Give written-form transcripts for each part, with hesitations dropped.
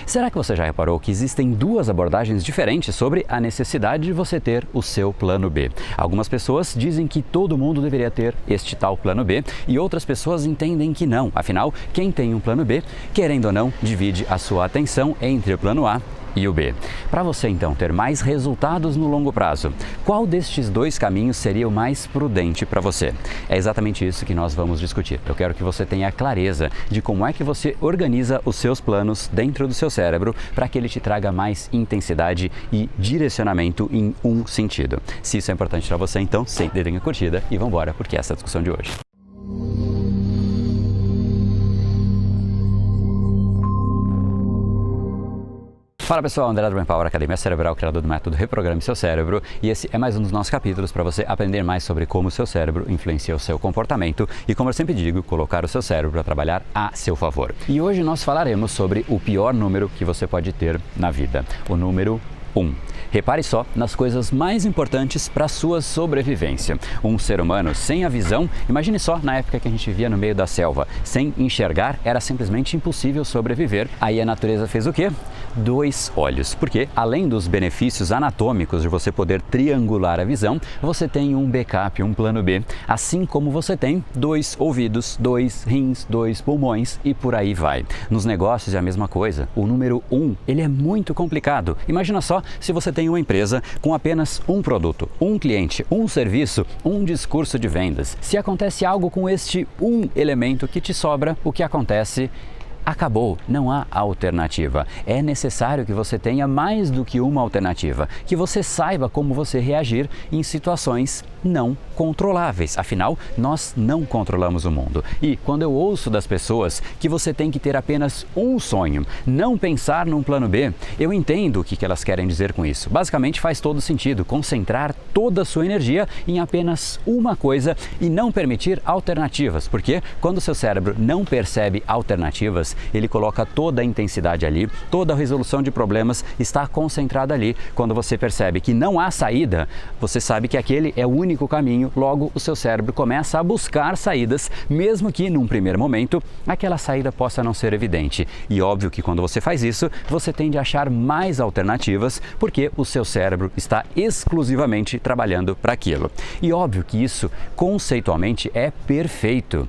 Será que você já reparou que existem duas abordagens diferentes sobre a necessidade de você ter o seu plano B? Algumas pessoas dizem que todo mundo deveria ter este tal plano B e outras pessoas entendem que não. Afinal, quem tem um plano B, querendo ou não, divide a sua atenção entre o plano A e o B. Para você então ter mais resultados no longo prazo, qual destes dois caminhos seria o mais prudente para você? É exatamente isso que nós vamos discutir. Eu quero que você tenha clareza de como é que você organiza os seus planos dentro do seu cérebro para que ele te traga mais intensidade e direcionamento em um sentido. Se isso é importante para você, então sempre dê uma curtida e vamos embora, porque essa é a discussão de hoje. Fala pessoal, André do Brain Power, Academia Cerebral, criador do método Reprograme Seu Cérebro, e esse é mais um dos nossos capítulos para você aprender mais sobre como o seu cérebro influencia o seu comportamento e, como eu sempre digo, colocar o seu cérebro para trabalhar a seu favor. E hoje nós falaremos sobre o pior número que você pode ter na vida, o número 1. Repare só nas coisas mais importantes para a sua sobrevivência. Um ser humano sem a visão, imagine só na época que a gente vivia no meio da selva, sem enxergar era simplesmente impossível sobreviver. Aí a natureza fez o quê? 2 olhos, porque além dos benefícios anatômicos de você poder triangular a visão, você tem um backup, um plano B, assim como você tem 2 ouvidos, 2 rins, 2 pulmões e por aí vai. Nos negócios é a mesma coisa. O número 1, ele é muito complicado. Imagina só se você tem uma empresa com apenas um produto, um cliente, um serviço, um discurso de vendas. Se acontece algo com este um elemento que te sobra, o que acontece? Acabou, não há alternativa. É necessário que você tenha mais do que uma alternativa, que você saiba como você reagir em situações não controláveis. Afinal, nós não controlamos o mundo. E quando eu ouço das pessoas que você tem que ter apenas um sonho, não pensar num plano B, eu entendo o que elas querem dizer com isso. Basicamente faz todo sentido concentrar toda a sua energia em apenas uma coisa e não permitir alternativas, porque quando o seu cérebro não percebe alternativas, ele coloca toda a intensidade ali, toda a resolução de problemas está concentrada ali. Quando você percebe que não há saída, você sabe que aquele é o único caminho, logo o seu cérebro começa a buscar saídas, mesmo que num primeiro momento aquela saída possa não ser evidente. E óbvio que quando você faz isso, você tende a achar mais alternativas, porque o seu cérebro está exclusivamente trabalhando para aquilo. E óbvio que isso conceitualmente é perfeito,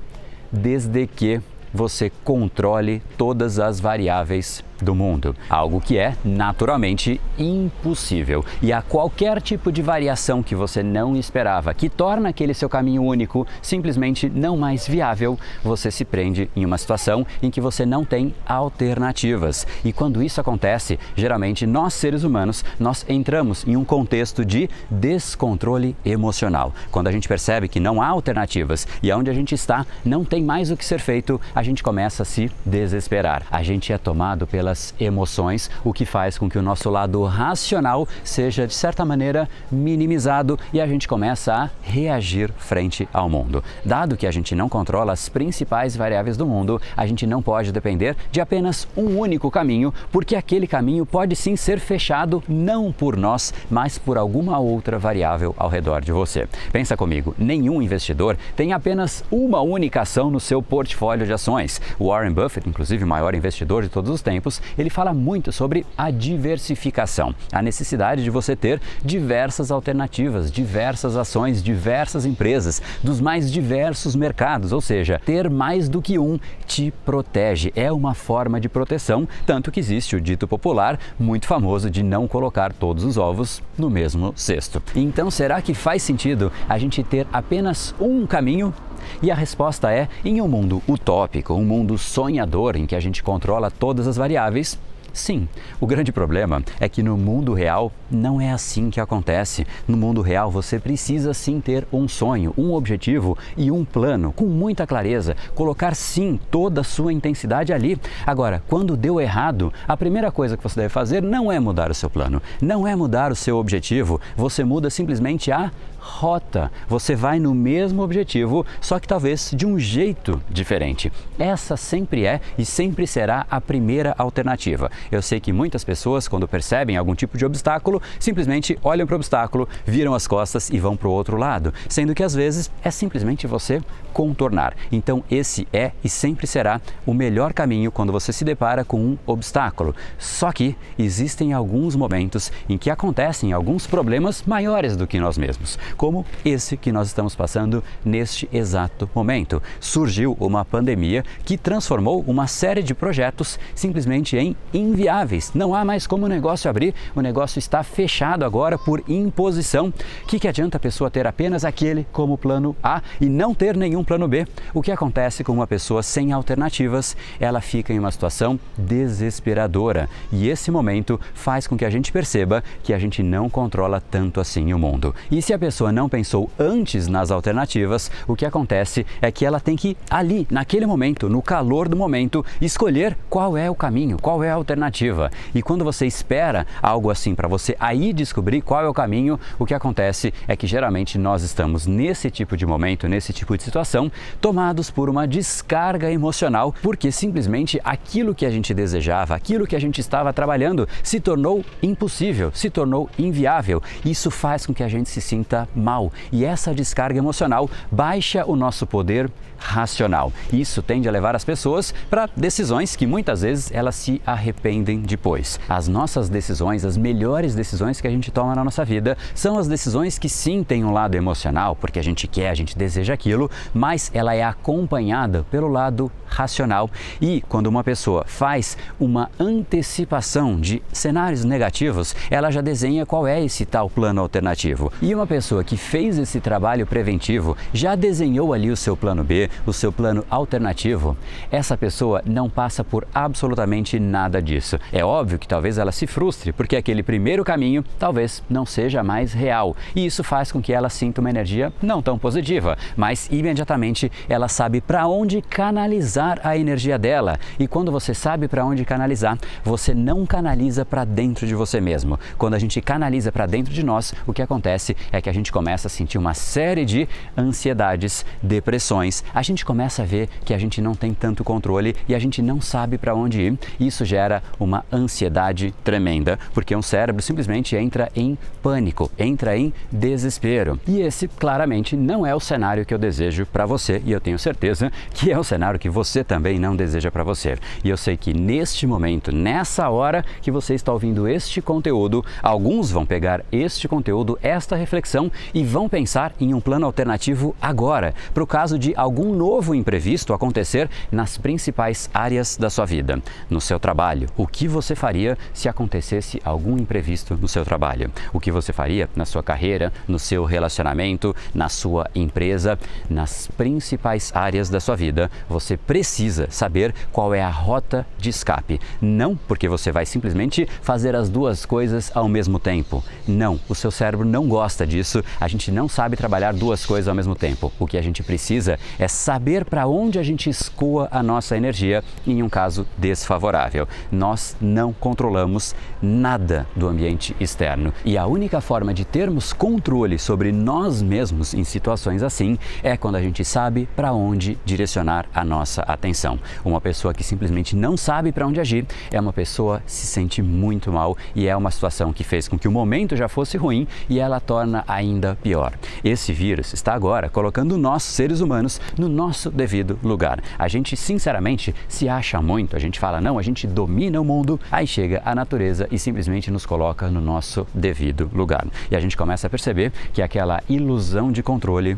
desde que você controle todas as variáveis do mundo, algo que é naturalmente impossível. E a qualquer tipo de variação que você não esperava, que torna aquele seu caminho único simplesmente não mais viável, você se prende em uma situação em que você não tem alternativas. E quando isso acontece, geralmente nós seres humanos, nós entramos em um contexto de descontrole emocional. Quando a gente percebe que não há alternativas e aonde a gente está não tem mais o que ser feito, a gente começa a se desesperar. A gente é tomado pelas emoções, o que faz com que o nosso lado racional seja, de certa maneira, minimizado e a gente começa a reagir frente ao mundo. Dado que a gente não controla as principais variáveis do mundo, a gente não pode depender de apenas um único caminho, porque aquele caminho pode sim ser fechado não por nós, mas por alguma outra variável ao redor de você. Pensa comigo, nenhum investidor tem apenas uma única ação no seu portfólio de ações. Warren Buffett, inclusive o maior investidor de todos os tempos, ele fala muito sobre a diversificação, a necessidade de você ter diversas alternativas, diversas ações, diversas empresas, dos mais diversos mercados, ou seja, ter mais do que um te protege, é uma forma de proteção, tanto que existe o dito popular, muito famoso, de não colocar todos os ovos no mesmo cesto. Então, será que faz sentido a gente ter apenas um caminho? E a resposta é, em um mundo utópico, um mundo sonhador em que a gente controla todas as variáveis, sim. O grande problema é que no mundo real não é assim que acontece. No mundo real você precisa sim ter um sonho, um objetivo e um plano com muita clareza, colocar sim toda a sua intensidade ali. Agora, quando deu errado, a primeira coisa que você deve fazer não é mudar o seu plano, não é mudar o seu objetivo, você muda simplesmente a rota. Você vai no mesmo objetivo, só que talvez de um jeito diferente. Essa sempre é e sempre será a primeira alternativa. Eu sei que muitas pessoas, quando percebem algum tipo de obstáculo, simplesmente olham para o obstáculo, viram as costas e vão para o outro lado, sendo que às vezes é simplesmente você contornar. Então esse é e sempre será o melhor caminho quando você se depara com um obstáculo. Só que existem alguns momentos em que acontecem alguns problemas maiores do que nós mesmos, como esse que nós estamos passando neste exato momento. Surgiu uma pandemia que transformou uma série de projetos simplesmente em inviáveis. Não há mais como o negócio abrir, o negócio está fechado agora por imposição. O que adianta a pessoa ter apenas aquele como plano A e não ter nenhum plano B? O que acontece com uma pessoa sem alternativas? Ela fica em uma situação desesperadora e esse momento faz com que a gente perceba que a gente não controla tanto assim o mundo. E se a pessoa não pensou antes nas alternativas, o que acontece é que ela tem que ali, naquele momento, no calor do momento, escolher qual é o caminho, qual é a alternativa. E quando você espera algo assim para você aí descobrir qual é o caminho, o que acontece é que geralmente nós estamos nesse tipo de momento, nesse tipo de situação, tomados por uma descarga emocional, porque simplesmente aquilo que a gente desejava, aquilo que a gente estava trabalhando, se tornou impossível, se tornou inviável. Isso faz com que a gente se sinta mal e essa descarga emocional baixa o nosso poder racional. Isso tende a levar as pessoas para decisões que muitas vezes elas se arrependem depois. As nossas decisões, as melhores decisões que a gente toma na nossa vida são as decisões que sim têm um lado emocional, porque a gente quer, a gente deseja aquilo, mas ela é acompanhada pelo lado racional. E quando uma pessoa faz uma antecipação de cenários negativos, ela já desenha qual é esse tal plano alternativo. E uma pessoa que fez esse trabalho preventivo, já desenhou ali o seu plano B, o seu plano alternativo, essa pessoa não passa por absolutamente nada disso. É óbvio que talvez ela se frustre, porque aquele primeiro caminho talvez não seja mais real. E isso faz com que ela sinta uma energia não tão positiva, mas imediatamente ela sabe para onde canalizar a energia dela. E quando você sabe para onde canalizar, você não canaliza para dentro de você mesmo. Quando a gente canaliza para dentro de nós, o que acontece é que a gente começa a sentir uma série de ansiedades, depressões. A gente começa a ver que a gente não tem tanto controle e a gente não sabe para onde ir. Isso gera uma ansiedade tremenda, porque um cérebro simplesmente entra em pânico, entra em desespero. E esse claramente não é o cenário que eu desejo para você e eu tenho certeza que é o cenário que você também não deseja para você. E eu sei que neste momento, nessa hora que você está ouvindo este conteúdo, alguns vão pegar este conteúdo, esta reflexão e vão pensar em um plano alternativo agora, para o caso de algum novo imprevisto acontecer nas principais áreas da sua vida. No seu trabalho, o que você faria se acontecesse algum imprevisto no seu trabalho? O que você faria na sua carreira, no seu relacionamento, na sua empresa, nas principais áreas da sua vida? Você precisa saber qual é a rota de escape. Não porque você vai simplesmente fazer as duas coisas ao mesmo tempo. Não, o seu cérebro não gosta disso. A gente não sabe trabalhar duas coisas ao mesmo tempo. O que a gente precisa é saber para onde a gente escoa a nossa energia em um caso desfavorável. Nós não controlamos nada do ambiente externo e a única forma de termos controle sobre nós mesmos em situações assim é quando a gente sabe para onde direcionar a nossa atenção. Uma pessoa que simplesmente não sabe para onde agir é uma pessoa que se sente muito mal e é uma situação que fez com que o momento já fosse ruim e ela torna ainda pior. Esse vírus está agora colocando nós, seres humanos, no nosso devido lugar. A gente, sinceramente, se acha muito, a gente fala, não, a gente domina o mundo, aí chega a natureza e simplesmente nos coloca no nosso devido lugar. E a gente começa a perceber que aquela ilusão de controle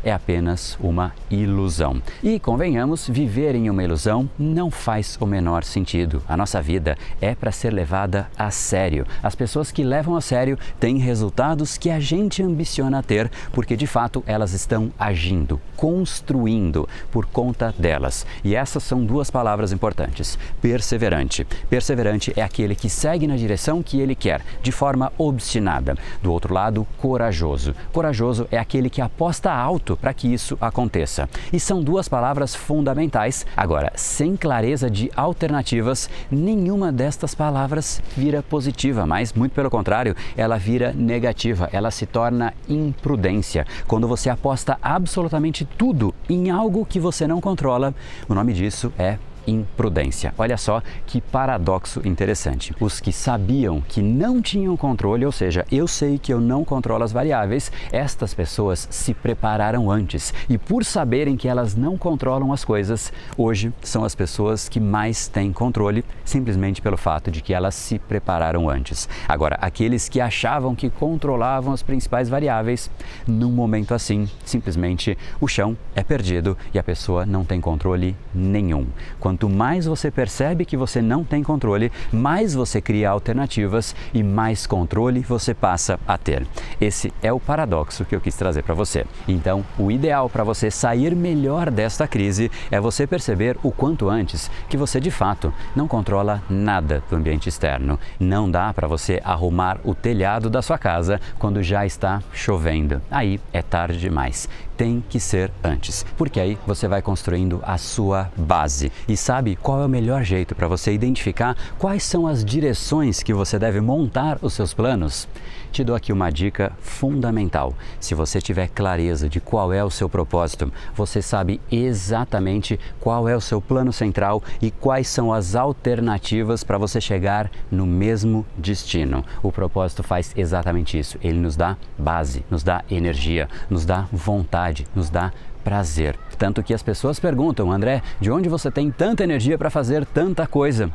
é apenas uma ilusão. E convenhamos, viver em uma ilusão não faz o menor sentido. A nossa vida é para ser levada a sério. As pessoas que levam a sério têm resultados que a gente ambiciona ter, porque de fato elas estão agindo, construindo por conta delas. E essas são duas palavras importantes: perseverante. Perseverante é aquele que segue na direção que ele quer, de forma obstinada. Do outro lado, corajoso. Corajoso é aquele que aposta alto para que isso aconteça. E são duas palavras fundamentais. Agora, sem clareza de alternativas, nenhuma destas palavras vira positiva, mas muito pelo contrário, ela vira negativa, ela se torna imprudência. Quando você aposta absolutamente tudo em algo que você não controla, o nome disso é imprudência. Olha só que paradoxo interessante. Os que sabiam que não tinham controle, ou seja, eu sei que eu não controlo as variáveis, estas pessoas se prepararam antes e por saberem que elas não controlam as coisas, hoje são as pessoas que mais têm controle simplesmente pelo fato de que elas se prepararam antes. Agora, aqueles que achavam que controlavam as principais variáveis, num momento assim, simplesmente o chão é perdido e a pessoa não tem controle nenhum. Quanto mais você percebe que você não tem controle, mais você cria alternativas e mais controle você passa a ter. Esse é o paradoxo que eu quis trazer para você. Então, o ideal para você sair melhor desta crise é você perceber o quanto antes que você de fato não controla nada do ambiente externo. Não dá para você arrumar o telhado da sua casa quando já está chovendo. Aí é tarde demais. Tem que ser antes, porque aí você vai construindo a sua base. E sabe qual é o melhor jeito para você identificar quais são as direções que você deve montar os seus planos? Te dou aqui uma dica fundamental. Se você tiver clareza de qual é o seu propósito, você sabe exatamente qual é o seu plano central e quais são as alternativas para você chegar no mesmo destino. O propósito faz exatamente isso. Ele nos dá base, nos dá energia, nos dá vontade, nos dá prazer. Tanto que as pessoas perguntam: André, de onde você tem tanta energia para fazer tanta coisa?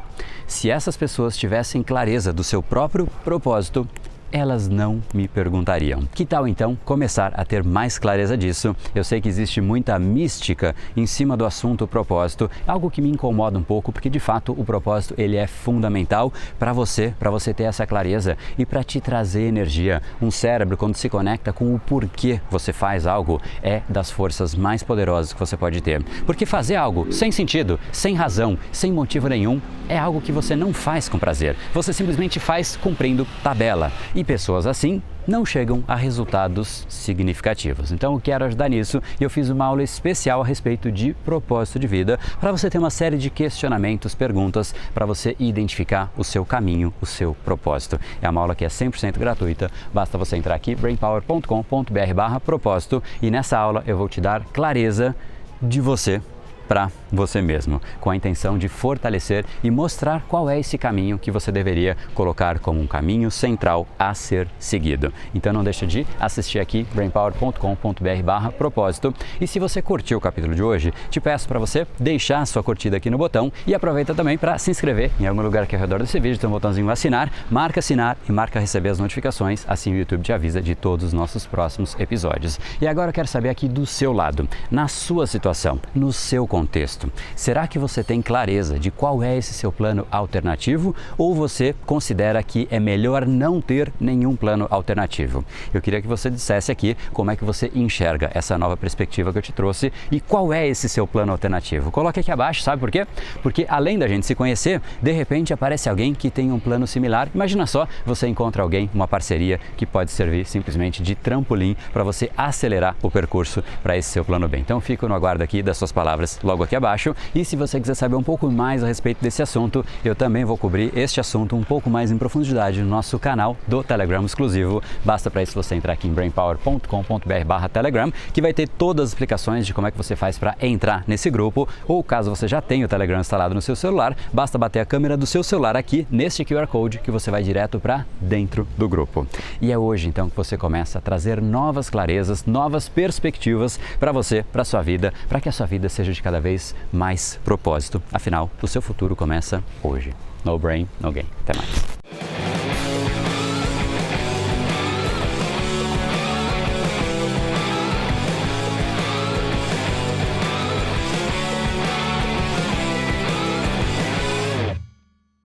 Se essas pessoas tivessem clareza do seu próprio propósito, elas não me perguntariam. Que tal então começar a ter mais clareza disso? Eu sei que existe muita mística em cima do assunto propósito, algo que me incomoda um pouco, porque de fato o propósito ele é fundamental para você ter essa clareza e para te trazer energia. Um cérebro, quando se conecta com o porquê você faz algo, é das forças mais poderosas que você pode ter. Porque fazer algo sem sentido, sem razão, sem motivo nenhum, é algo que você não faz com prazer. Você simplesmente faz cumprindo tabela. E pessoas assim não chegam a resultados significativos. Então eu quero ajudar nisso e eu fiz uma aula especial a respeito de propósito de vida para você ter uma série de questionamentos, perguntas para você identificar o seu caminho, o seu propósito. É uma aula que é 100% gratuita, basta você entrar aqui brainpower.com.br/propósito e nessa aula eu vou te dar clareza de você para você mesmo, com a intenção de fortalecer e mostrar qual é esse caminho que você deveria colocar como um caminho central a ser seguido. Então não deixa de assistir aqui brainpower.com.br/propósito e se você curtiu o capítulo de hoje, te peço para você deixar a sua curtida aqui no botão e aproveita também para se inscrever em algum lugar aqui ao redor desse vídeo, tem um botãozinho assinar, marca assinar e marca receber as notificações, assim o YouTube te avisa de todos os nossos próximos episódios. E agora eu quero saber aqui do seu lado, na sua situação, no seu contexto. Será que você tem clareza de qual é esse seu plano alternativo ou você considera que é melhor não ter nenhum plano alternativo? Eu queria que você dissesse aqui como é que você enxerga essa nova perspectiva que eu te trouxe e qual é esse seu plano alternativo. Coloque aqui abaixo, sabe por quê? Porque além da gente se conhecer, de repente aparece alguém que tem um plano similar. Imagina só, você encontra alguém, uma parceria que pode servir simplesmente de trampolim para você acelerar o percurso para esse seu plano B. Então fico no aguardo aqui das suas palavras logo aqui abaixo e se você quiser saber um pouco mais a respeito desse assunto, eu também vou cobrir este assunto um pouco mais em profundidade no nosso canal do Telegram exclusivo. Basta para isso você entrar aqui em brainpower.com.br/telegram, que vai ter todas as explicações de como é que você faz para entrar nesse grupo, ou caso você já tenha o Telegram instalado no seu celular, basta bater a câmera do seu celular aqui neste QR Code que você vai direto para dentro do grupo. E é hoje então que você começa a trazer novas clarezas, novas perspectivas para você, para sua vida, para que a sua vida seja de cada vez mais propósito. Afinal, o seu futuro começa hoje. No brain, no gain. Até mais.